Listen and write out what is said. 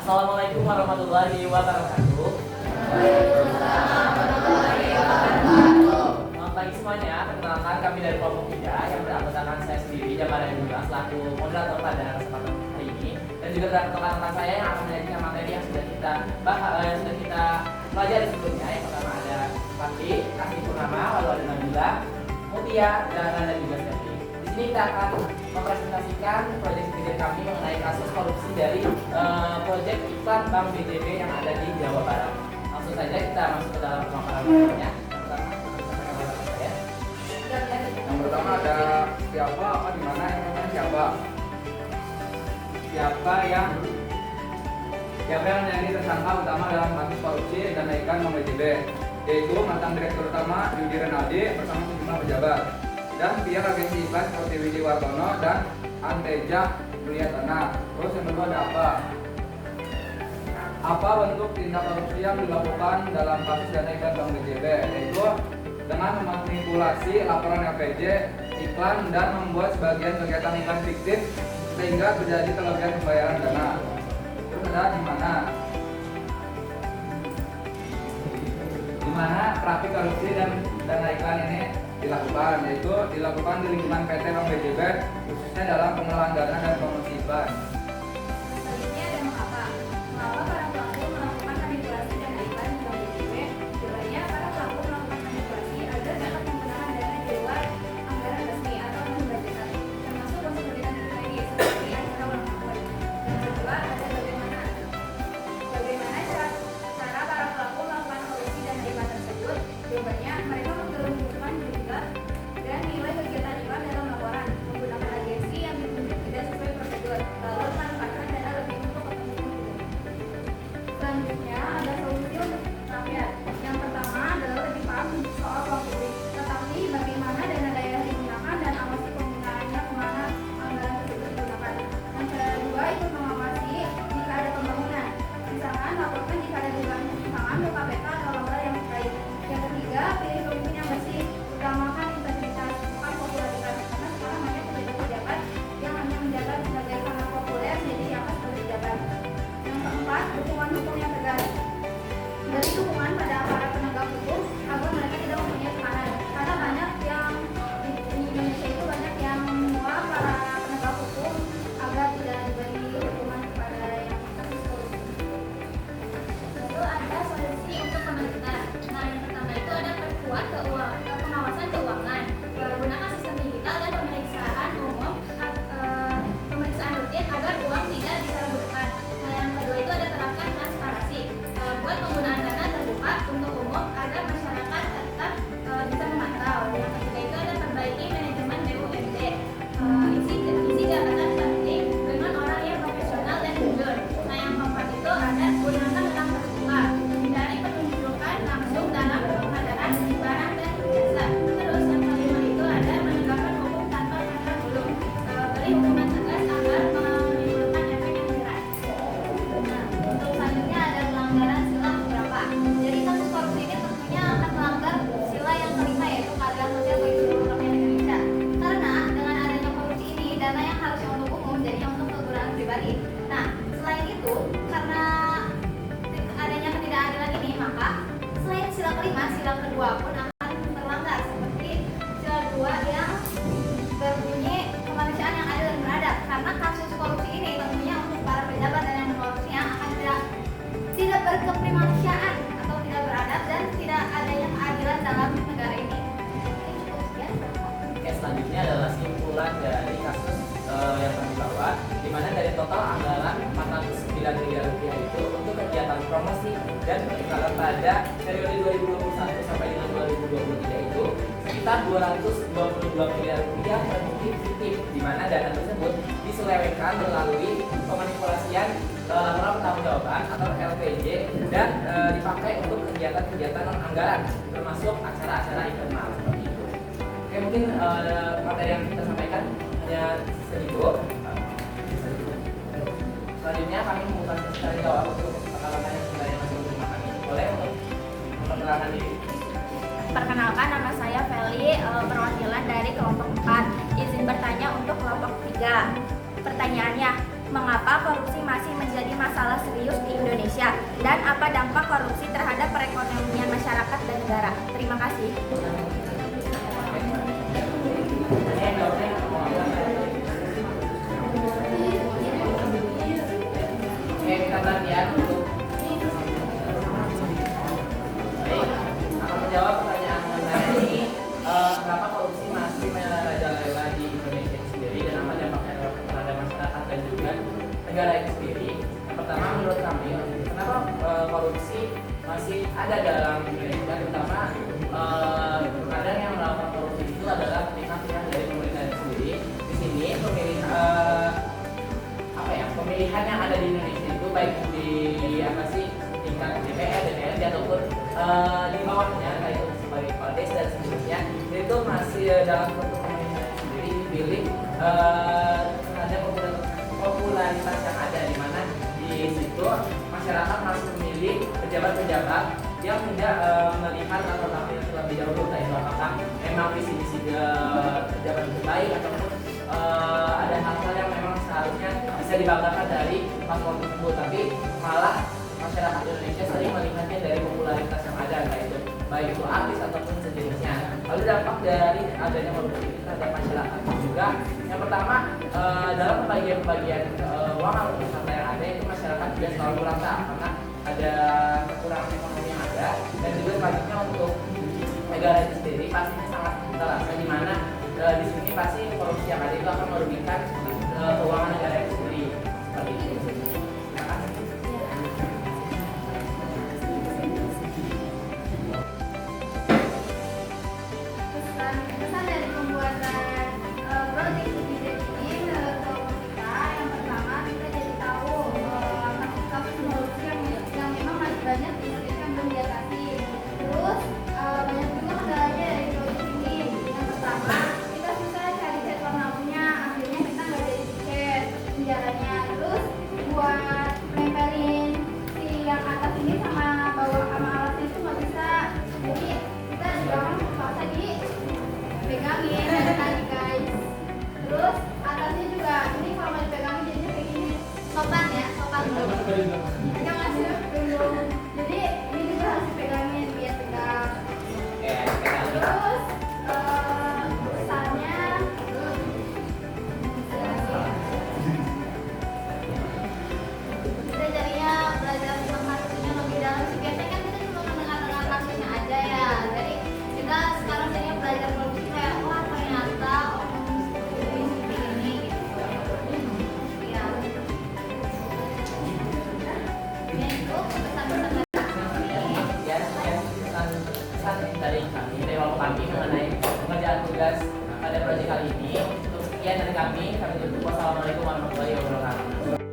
Assalamualaikum warahmatullahi wabarakatuh. Selamat pagi semuanya. Perkenalkan, kami dari kelompok 3 yang beranggotakan saya sendiri, Jamal Ayuba, selaku moderator pada kesempatan hari ini, dan juga beranggotakan rekan saya yang akan menyajikan materi yang sudah kita pelajari sebelumnya. Yang pertama ada Fatih, Kasih Purnama, lalu ada Nabila, Mutia, dan juga Stefi. Di sini kita akan mempresentasikan proyek studi kami mengenai kasus korupsi dari proyek iklan Bank BJB yang ada di Jawa Barat. Langsung saja kita masuk ke dalam pemaparan berikutnya. Yang pertama ada siapa, apa, di mana, yang namanya siapa. Siapa yang menjadi tersangka utama dalam kasus korupsi dan naikan Bank BJB, yaitu mantan Direktur Utama Yudi Renaldi bersama sejumlah pejabat, dan pihak agensi iklan seperti Widi Wartono dan Anteja Mulyatana. Terus yang kedua ada apa? Apa bentuk tindak korupsi yang dilakukan dalam kasus dana iklan Bank BJB, yaitu dengan memanipulasi laporan LPJ iklan dan membuat sebagian kegiatan iklan fiktif sehingga terjadi kelebihan pembayaran dana. Terus ada di mana? Di mana praktik korupsi dan dana iklan ini dilakukan, yaitu dilakukan di lingkungan PT Bank BJB, khususnya dalam pengelolaan dana dan promosi iklan. Selanjutnya ada mengapa para pelaku melakukan manipulasi dana iklan di Bank BJB. Jawabannya, para pelaku melakukan manipulasi agar dapat menggunakan dana di luar anggaran resmi atau non-budgetan, termasuk untuk kegiatan pribadi seperti acara ulang tahun. Yang kedua ada bagaimana cara para pelaku melakukan korupsi dana iklan tersebut. Jawabannya, mereka menggelembungkan jumlah dan nilai kegiatan iklan dalam laporan, menggunakan agensi yang ditunjuk tidak sesuai prosedur, lalu memanfaatkan dana lebih untuk kepentingan umum. Selanjutnya ada solusi untuk rakyat. Yang pertama adalah lebih paham soal uang publik, tetapi bagaimana dana daerah digunakan dan awasi penggunaannya kemana anggaran tersebut digunakan. Yang kedua, ikut mengawasi jika ada pembangunan, misalkan laporkan jika ada dugaan kecurangan ke KPK atau lembaga yang terkait. Yang ketiga, pilih pemimpin yang bersih, utamakan integritas, bukan popularitas, karena sekarang banyak pejabat-pejabat yang hanya menjabat sebagai karena populer jadi diangkat sebagai pejabat. Yang keempat, dukungan hukum yang tegas. Beri dukungan pada aparat penegak hukum agar mereka tidak mempunyai tekanan, karena banyak yang di Indonesia itu banyak yang menolak para penegak hukum agar tidak diberi hukuman kepada yang kasus korupsi. Lalu ada solusi untuk pemerintah. Nah, yang pertama itu ada perkuat pengawasan keuangan, gunakan sistem digital dan pemeriksaan umum, pemeriksaan rutin agar uang tidak disalahgunakan. Nah, yang kedua itu ada terapkan transparansi, buat penggunaan dana terbuka untuk umum agar masyarakat tetap bisa memantau. Yang ketiga itu ada perbaiki manajemen BUMD, isi jabatan penting dengan orang yang profesional dan jujur. Nah, yang keempat itu ada gunakan uang terbuka, hindari penunjukan langsung dalam pengadaan barang dan jasa. Terus yang kelima itu ada menegakkan hukum tanpa pandang bulu, beri hukuman tegas agar menimbulkan efek yang jelas. Nah, untuk selanjutnya ada pelanggaran sila beberapa. Jadi kasus korupsi ini tentunya akan melanggar sila yang kelima, yaitu keadilan sosial bagi seluruh rakyat Indonesia. Karena dengan adanya korupsi ini, dana yang harusnya untuk umum jadinya untuk kegunaan pribadi. Nah, selain itu, karena adanya ketidakadilan ini, maka selain sila kelima, sila kedua pun akan terlanggar, seperti sila 2 yang berbunyi kemanusiaan yang adil dan beradab. Karena kasus korupsi ini tentunya untuk para pejabat dan yang mengkorupsinya akan tidak berkemanusiaan atau tidak beradab dan tidak adanya keadilan dalam negara ini. Cukup sekian. Oke, selanjutnya adalah simpulan dari kasus yang kami bawa, di mana dari total anggaran 409 miliar rupiah itu untuk kegiatan promosi dan periklanan pada periode 2021 sampai dengan 2023 itu sekitar 222 miliar rupiah terbukti fiktif, di mana dana tersebut diselewengkan melalui pemanipulasian laporan pertanggungjawaban atau LPJ dan dipakai untuk kegiatan-kegiatan non anggaran, termasuk acara-acara internal seperti itu. Oke, mungkin materi yang kita sampaikan hanya segitu. Selanjutnya kami membuka sesi tanya jawab untuk rekan-rekan yang sebenarnya masih menerima kami. Boleh untuk memperkenalkan diri. Perkenalkan, nama saya Feli, perwakilan dari kelompok 4. Izin bertanya untuk kelompok 3. Pertanyaannya, mengapa korupsi masih menjadi masalah serius di Indonesia, dan apa dampak korupsi terhadap perekonomian masyarakat dan negara. Terima kasih. Oke, kita latihan untuk baik. Akan menjawab pertanyaan mengenai ini, kenapa korupsi masih merajalela di Indonesia sendiri dan apa dampaknya terhadap masyarakat dan juga negara itu sendiri. Yang pertama, menurut kami, kenapa korupsi masih ada dalam Indonesia, terutama kadang yang melakukan korupsi itu adalah pihak-pihak dari pemerintah itu sendiri. Di sini pemilihan yang ada di Indonesia itu baik di tingkat DPR, DPRD ataupun di bawahnya kayak itu sebagai kepala desa dan sebagainya, itu masih dalam bentuk pemerintahan sendiri dipilih terhadap popularitas yang ada, di mana di situ masyarakat masih memilih pejabat-pejabat yang tidak melihat latar belakang terlebih dahulu, entah itu apakah memang visi-visi pejabat itu baik ataupun ada hal-hal yang memang seharusnya bisa dibanggakan dari paslon tersebut, tapi malah masyarakat Indonesia sering melihatnya dari popularitas yang ada, baik itu artis ataupun sejenisnya. Lalu dampak dari adanya korupsi ini terhadap masyarakat juga, yang pertama dalam pembagian uang atau wisata yang ada itu masyarakat juga selalu merasa karena ada kekurangan ekonomi yang ada, dan juga selanjutnya untuk negara itu sendiri pastinya sangat terasa, di mana di sini pasti korupsi yang ada itu akan merugikan keuangan negara itu sendiri, seperti itu. Terima kasih. Pesan dari pembuatan proyek Ibidek ini menurut kita, yang pertama kita jadi tahu kasus-kasus korupsi yang memang masih banyak di Indonesia yang belum diatasi. Terus banyak juga kendalanya dari proyek ini. Yang pertama, kita susah cari chat pelakunya, akhirnya kita nggak jadi chat penjaranya. Terus buat nempelin si yang atas ini sama bawah sama alasnya itu nggak bisa, jadi kita jangan paksa dipegangin dari tadi guys. Terus atasnya juga ini kalau mau dipegangin jadinya kayak gini, sopan ya, sopan belum pegang masih belum, jadi ini juga harus dipegangin biar tegak. Terus pesannya kita jadinya belajar tentang kasusnya lebih dalam sih. Biasanya kan kita cuma mendengar kasusnya aja ya, jadi kita sekarang jadinya belajar korupsi kayak wah ternyata oknum seperti ini gitu ya. Ini itu pesan-pesan Pesan dari kami, dari waktu kami mengenai pengerjaan tugas pada proyek kali ini. Untuk sekian dari kami tutup. Wassalamualaikum warahmatullahi wabarakatuh.